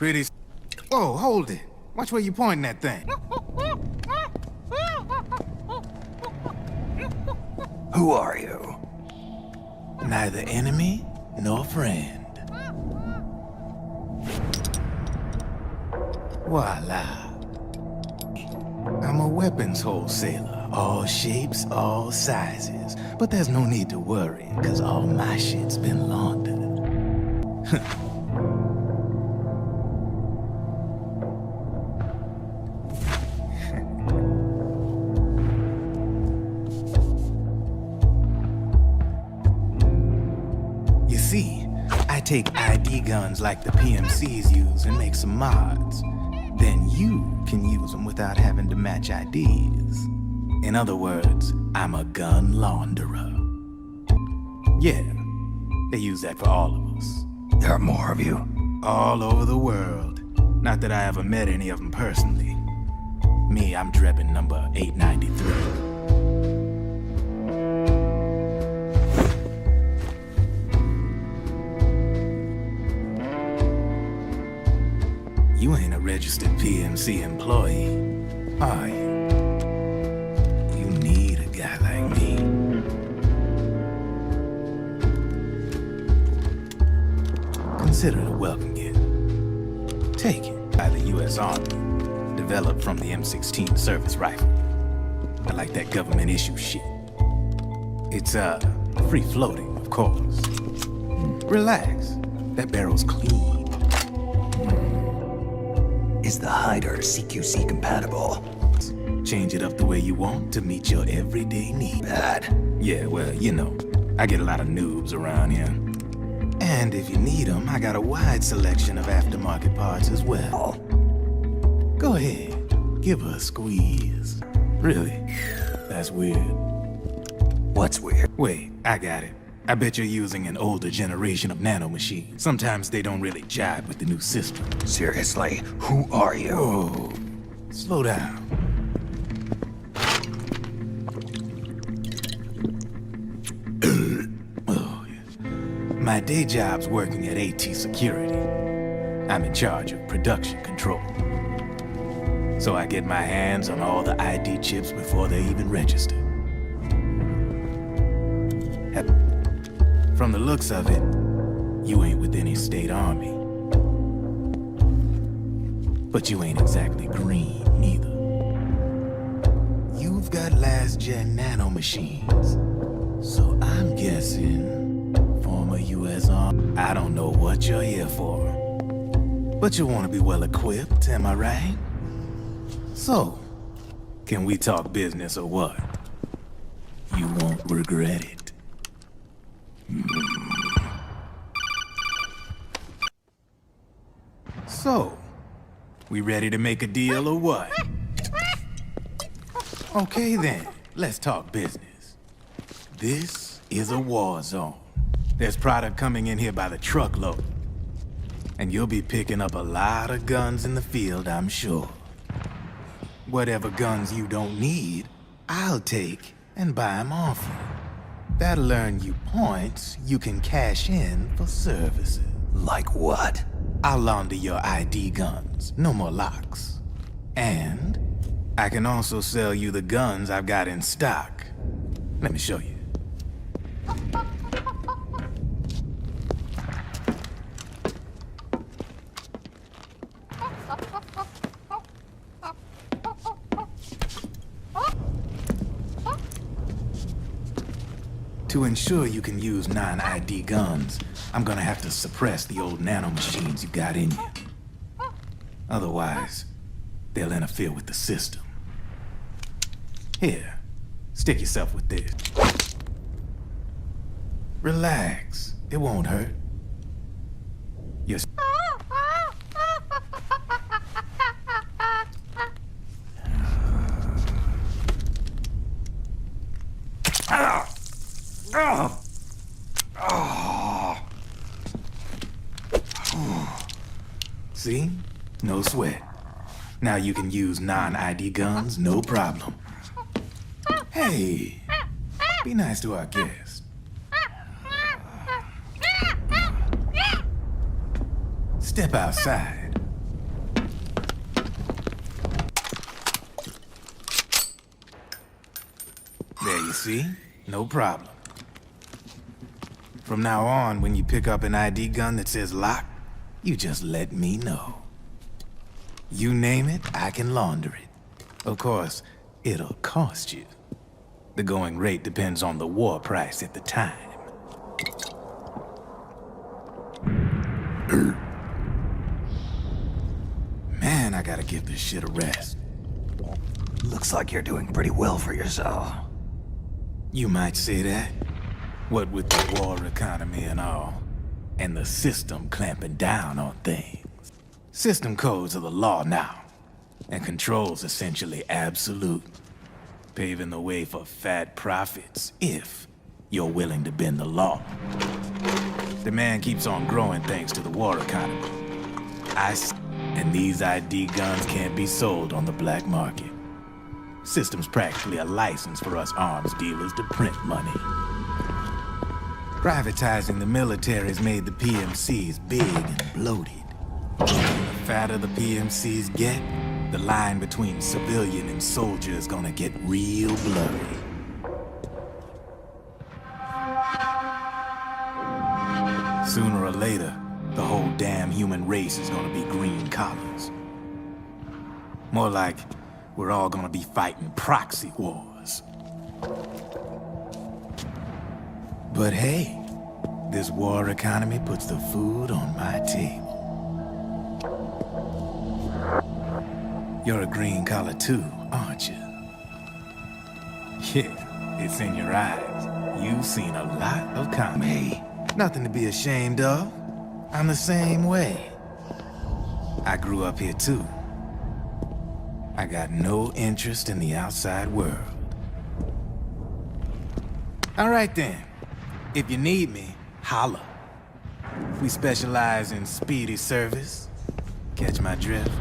Pretty... Whoa, hold it. Watch where you pointing that thing. Who are you? Neither enemy nor friend. Voila. I'm a weapons wholesaler. All shapes, all sizes. But there's no need to worry, because all my shit's been laundered. You see, I take ID guns like the PMCs use and make some mods. Then you can use them without having to match IDs. In other words, I'm a gun launderer. Yeah, they use that for all of us. There are more of you? All over the world. Not that I ever met any of them personally. Me, I'm Drebin number 893. You ain't a registered PMC employee, are you? You need a guy like me. Consider it a welcome gift. Take it by the U.S. Army, developed from the M16 service rifle. I like that government issue shit. It's, free-floating, of course. Relax, that barrel's clean. Is the hider CQC compatible? Change it up the way you want to meet your everyday needs. Bad. Yeah, well, you know, I get a lot of noobs around here. And if you need them, I got a wide selection of aftermarket parts as well. Go ahead, give her a squeeze. Really? That's weird. What's weird? Wait, I got it. I bet you're using an older generation of nanomachines. Sometimes they don't really jive with the new system. Seriously, who are you? Whoa, slow down. Oh, yeah. My day job's working at AT Security. I'm in charge of production control. So I get my hands on all the ID chips before they even register. From the looks of it, you ain't with any state army. But you ain't exactly green, neither. You've got last-gen nanomachines. So I'm guessing former U.S. Army. I don't know what you're here for. But you want to be well-equipped, am I right? So, can we talk business or what? You won't regret it. So, we ready to make a deal or what? Okay then, let's talk business. This is a war zone. There's product coming in here by the truckload. And you'll be picking up a lot of guns in the field, I'm sure. Whatever guns you don't need, I'll take and buy them off you. That'll earn you points you can cash in for services. Like what? I'll launder your ID guns, no more locks. And I can also sell you the guns I've got in stock. Let me show you. To ensure you can use non-ID guns, I'm gonna have to suppress the old nanomachines you got in you. Otherwise, they'll interfere with the system. Here, stick yourself with this. Relax, it won't hurt. You're... See? No sweat. Now you can use non-ID guns, no problem. Hey, be nice to our guest. Step outside. see? No problem. From now on, when you pick up an ID gun that says lock, you just let me know. You name it, I can launder it. Of course, it'll cost you. The going rate depends on the war price at the time. Man, I gotta give this shit a rest. Looks like you're doing pretty well for yourself. You might say that. What with the war economy and all, and the system clamping down on things. System codes are the law now, and control's essentially absolute, paving the way for fat profits if you're willing to bend the law. Demand keeps on growing thanks to the war economy. And these ID guns can't be sold on the black market. System's practically a license for us arms dealers to print money. Privatizing the military's made the PMCs big and bloated. The fatter the PMCs get, the line between civilian and soldier is gonna get real blurry. Sooner or later, the whole damn human race is gonna be green collars. More like we're all gonna be fighting proxy wars. But hey, this war economy puts the food on my table. You're a green collar too, aren't you? Yeah, it's in your eyes. You've seen a lot of comedy. Nothing to be ashamed of. I'm the same way. I grew up here too. I got no interest in the outside world. All right then. If you need me, holla. We specialize in speedy service. Catch my drift?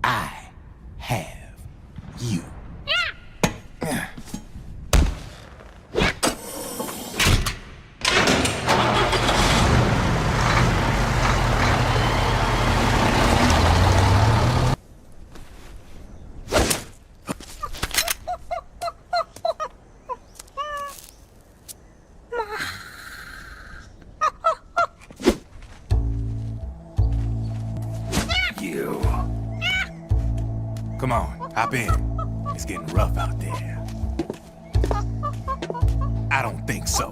I have you. Come on, hop in. It's getting rough out there. I don't think so.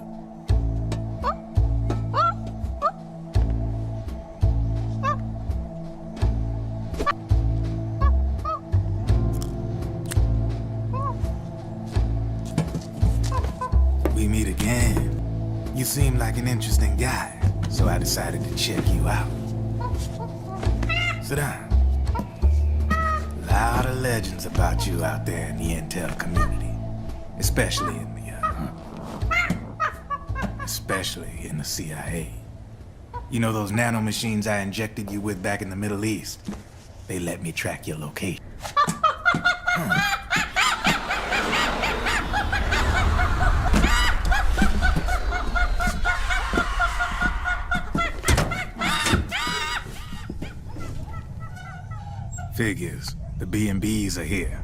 We meet again. You seem like an interesting guy, so I decided to check you out. Sit down. A lot of legends about you out there in the intel community, especially in the CIA. You know those nanomachines I injected you with back in the Middle East? They let me track your location. Figures. The B&Bs are here.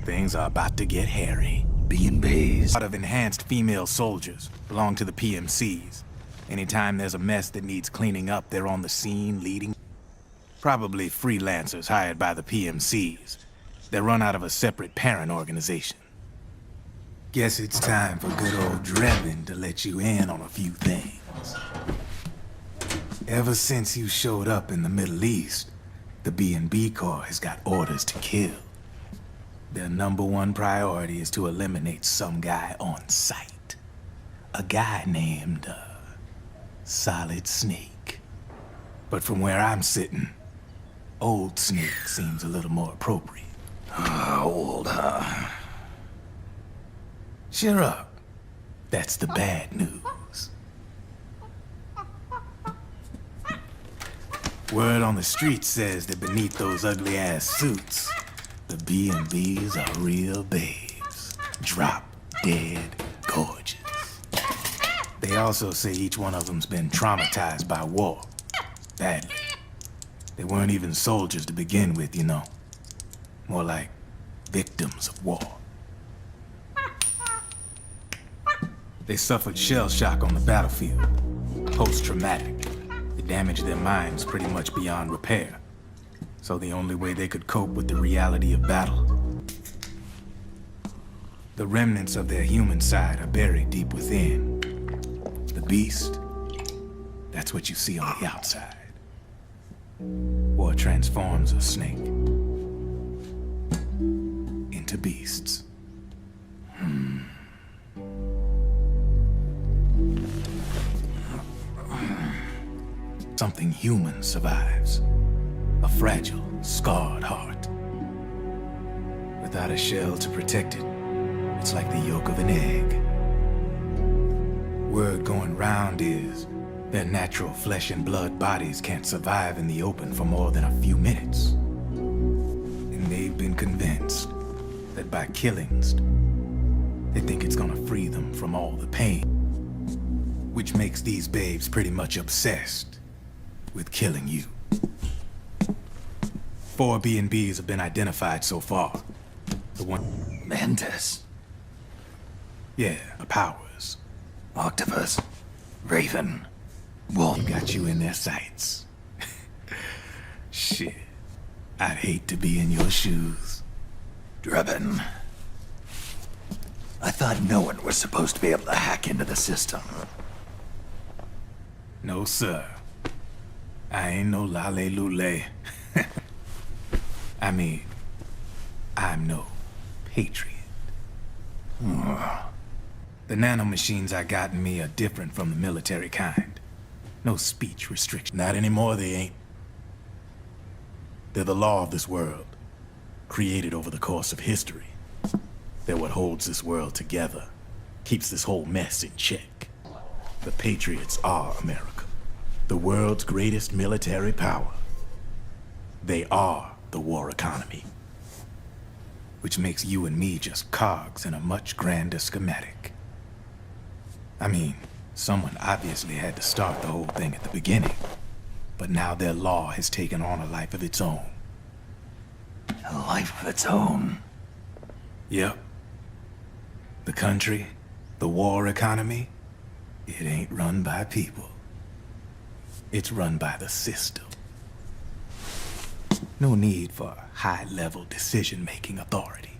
Things are about to get hairy. B&Bs? A lot of enhanced female soldiers belong to the PMCs. Anytime there's a mess that needs cleaning up, they're on the scene leading. Probably freelancers hired by the PMCs. They're run out of a separate parent organization. Guess it's time for good old Drebin to let you in on a few things. Ever since you showed up in the Middle East, the B&B Corps has got orders to kill. Their #1 priority is to eliminate some guy on sight. A guy named, Solid Snake. But from where I'm sitting, Old Snake seems a little more appropriate. Old, huh? Cheer up. That's the bad news. Word on the street says that beneath those ugly-ass suits, the B&Bs are real babes. Drop dead gorgeous. They also say each one of them's been traumatized by war. Badly. They weren't even soldiers to begin with, you know. More like victims of war. They suffered shell shock on the battlefield. Post-traumatic. It damaged their minds pretty much beyond repair. So the only way they could cope with the reality of battle, the remnants of their human side are buried deep within. The beast, that's what you see on the outside. War transforms a snake into beasts. Something human survives. A fragile, scarred heart. Without a shell to protect it, it's like the yolk of an egg. Word going round is their natural flesh and blood bodies can't survive in the open for more than a few minutes. And they've been convinced that by killings, they think it's gonna free them from all the pain. Which makes these babes pretty much obsessed with killing you. 4 B&Bs have been identified so far. The one... Mantis. Yeah, the powers. Octopus. Raven. Wolf. Got you in their sights. Shit. I'd hate to be in your shoes. Drebin. I thought no one was supposed to be able to hack into the system. No, sir. I ain't no lale-lule. I mean, I'm no patriot. The nanomachines I got in me are different from the military kind. No speech restriction. Not anymore, they ain't. They're the law of this world, created over the course of history. They're what holds this world together, keeps this whole mess in check. The Patriots are America, the world's greatest military power. They are the war economy, which makes you and me just cogs in a much grander schematic. I mean, someone obviously had to start the whole thing at the beginning, but now their law has taken on a life of its own. A life of its own. Yep. The country, the war economy, it ain't run by people. It's run by the system. No need for high-level decision-making authority.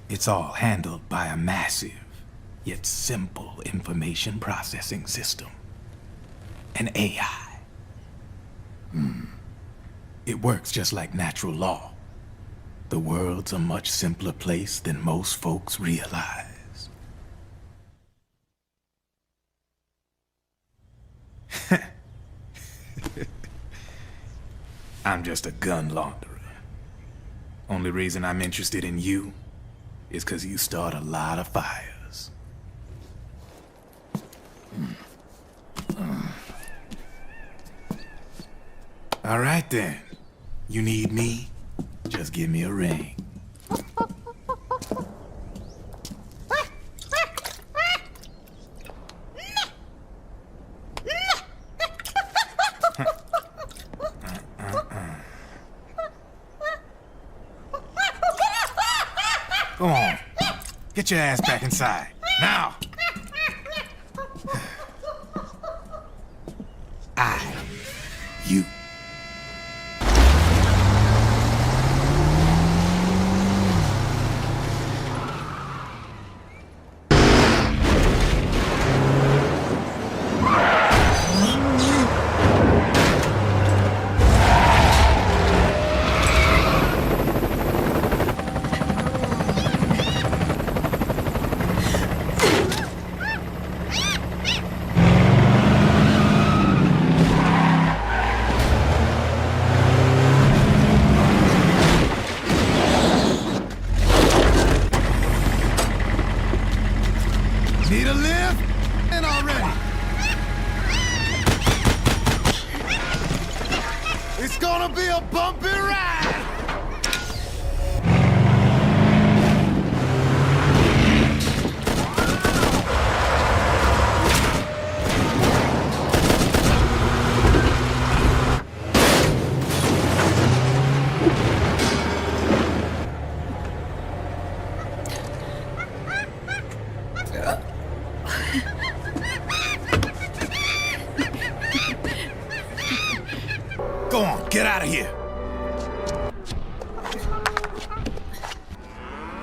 It's all handled by a massive, yet simple information processing system. An AI. It works just like natural law. The world's a much simpler place than most folks realize. I'm just a gun launderer. Only reason I'm interested in you is 'cause you start a lot of fires. All right then. You need me? Just give me a ring. Go on. Get your ass back inside. Now! You. Need a lift? And already. It's gonna be a bumpy ride!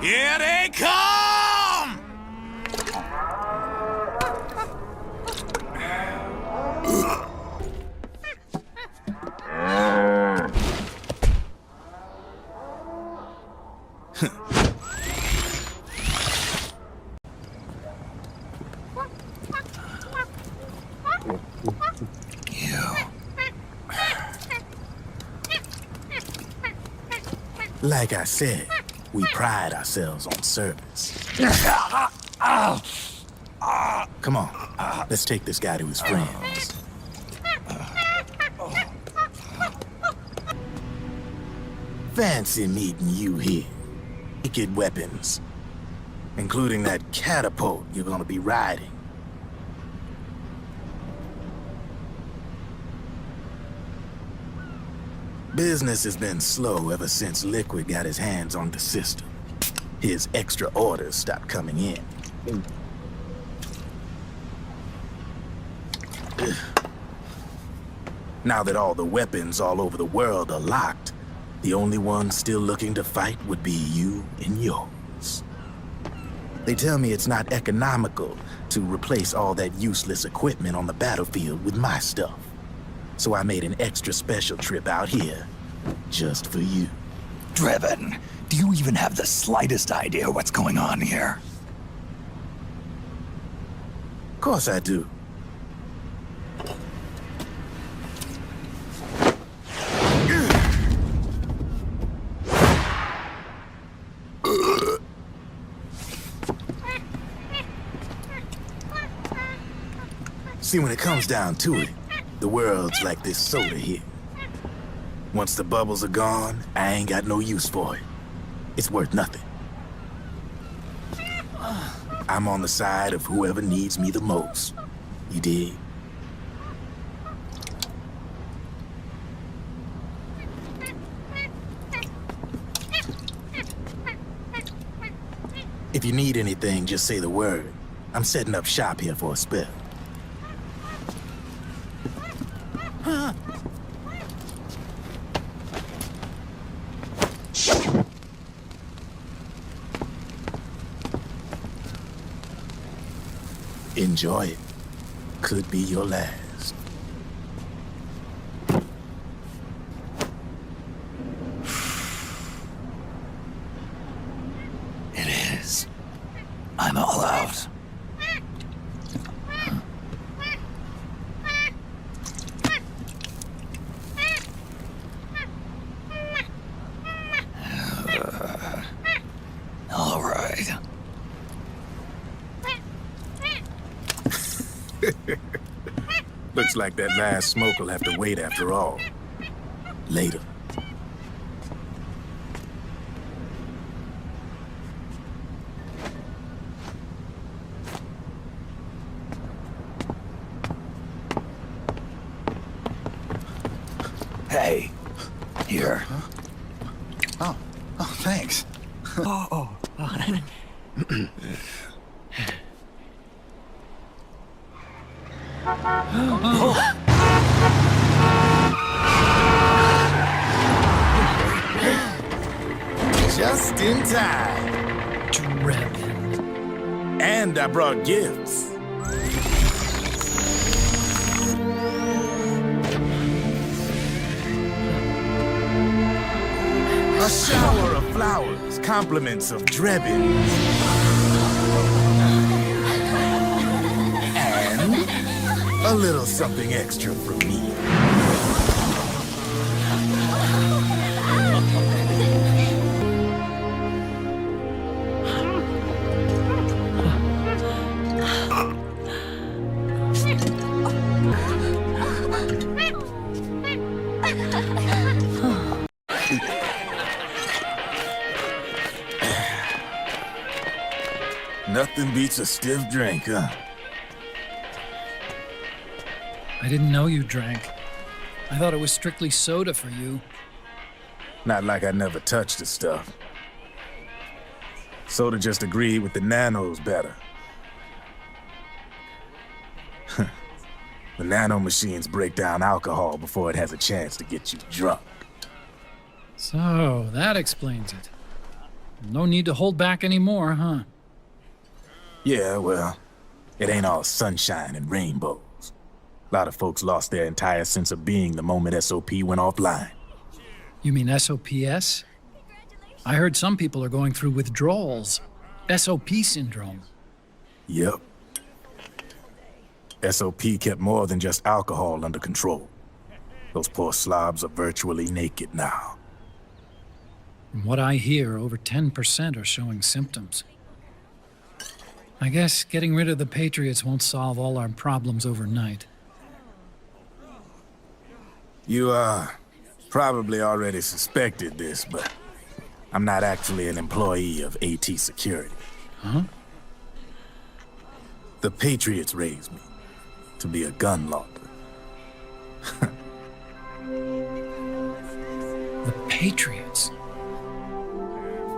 Here they come! Like I said, we pride ourselves on service. Come on, let's take this guy to his friends. Fancy meeting you here. Wicked weapons, including that catapult you're gonna be riding. Business has been slow ever since Liquid got his hands on the system. His extra orders stopped coming in. Now that all the weapons all over the world are locked, the only one still looking to fight would be you and yours. They tell me it's not economical to replace all that useless equipment on the battlefield with my stuff. So I made an extra special trip out here, just for you. Drebin, do you even have the slightest idea what's going on here? Of course I do. See, when it comes down to it, the world's like this soda here. Once the bubbles are gone, I ain't got no use for it. It's worth nothing. I'm on the side of whoever needs me the most. You dig? If you need anything, just say the word. I'm setting up shop here for a spell. Enjoy it. Could be your last. It is. I'm all out. All right. Looks like that last smoke will have to wait after all. Later. Hey, here. Huh? Oh, thanks. Just in time. Drebin. And I brought gifts. A shower of flowers, compliments of Drebin. And a little something extra from me. Nothing beats a stiff drink, huh? I didn't know you drank. I thought it was strictly soda for you. Not like I never touched the stuff. Soda just agreed with the nanos better. The nano machines break down alcohol before it has a chance to get you drunk. So, that explains it. No need to hold back anymore, huh? Yeah, well, it ain't all sunshine and rainbows. A lot of folks lost their entire sense of being the moment SOP went offline. You mean SOPS? I heard some people are going through withdrawals. SOP syndrome. Yep. SOP kept more than just alcohol under control. Those poor slobs are virtually naked now. From what I hear, over 10% are showing symptoms. I guess getting rid of the Patriots won't solve all our problems overnight. You, probably already suspected this, but I'm not actually an employee of AT Security. Huh? The Patriots raised me to be a gun launderer. The Patriots?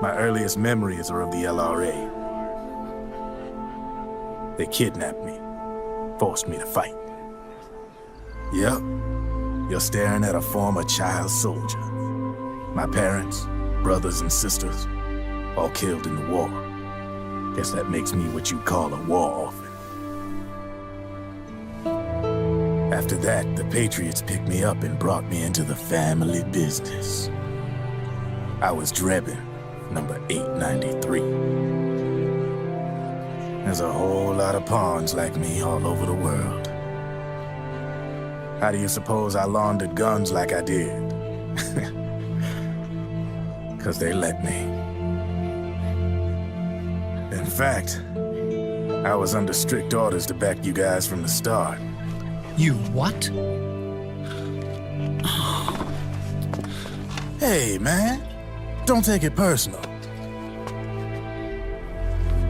My earliest memories are of the LRA. They kidnapped me, forced me to fight. Yep, you're staring at a former child soldier. My parents, brothers and sisters, all killed in the war. Guess that makes me what you'd call a war orphan. After that, the Patriots picked me up and brought me into the family business. I was Drebin, number 893. There's a whole lot of pawns like me all over the world. How do you suppose I laundered guns like I did? 'Cause they let me. In fact, I was under strict orders to back you guys from the start. You what? Hey, man, don't take it personal.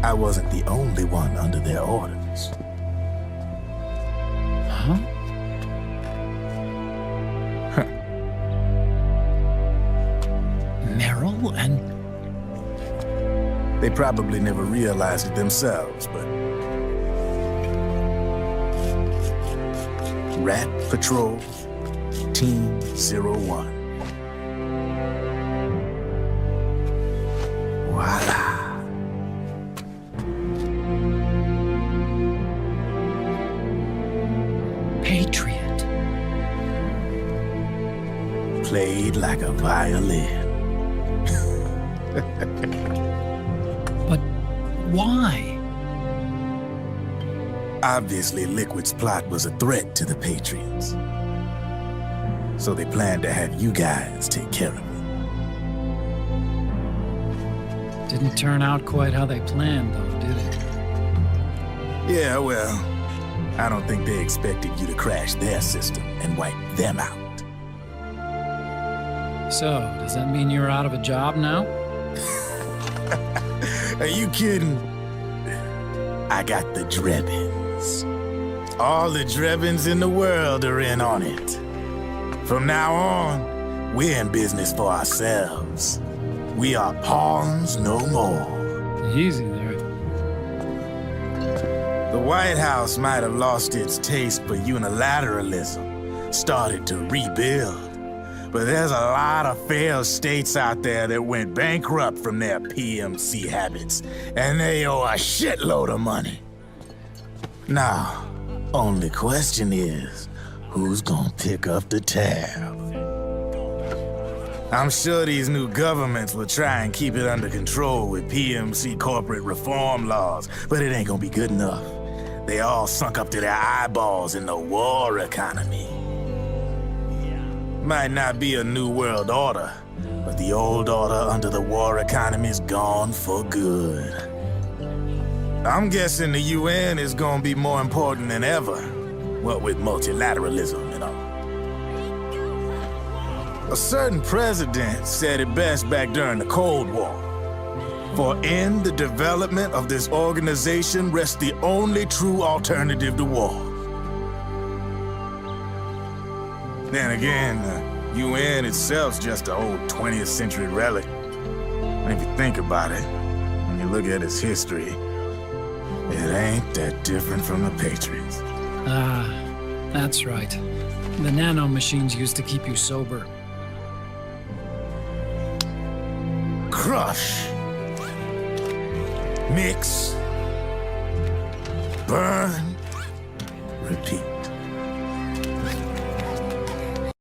I wasn't the only one under their orders. Huh? Merrill and... They probably never realized it themselves, but... Rat Patrol, Team 01. Voila. Patriot. Played like a violin. But why? Obviously, Liquid's plot was a threat to the Patriots. So they planned to have you guys take care of it. Didn't turn out quite how they planned, though, did it? Yeah, well, I don't think they expected you to crash their system and wipe them out. So, does that mean you're out of a job now? Are you kidding? I got the Drebins. All the Drebins in the world are in on it. From now on, we're in business for ourselves. We are pawns no more. Easy there. The White House might have lost its taste for unilateralism, started to rebuild. But there's a lot of failed states out there that went bankrupt from their PMC habits, and they owe a shitload of money. Now, only question is, who's gonna pick up the tab? I'm sure these new governments will try and keep it under control with PMC corporate reform laws, but it ain't gonna be good enough. They all sunk up to their eyeballs in the war economy. Might not be a new world order, but the old order under the war economy's gone for good. I'm guessing the UN is gonna be more important than ever, what with multilateralism and all. A certain president said it best back during the Cold War. For in the development of this organization rests the only true alternative to war. Then again, the UN itself's just an old 20th century relic. And if you think about it, when you look at its history, it ain't that different from the Patriots. Ah, that's right. The nano machines used to keep you sober. Crush Mix. Burn. Repeat.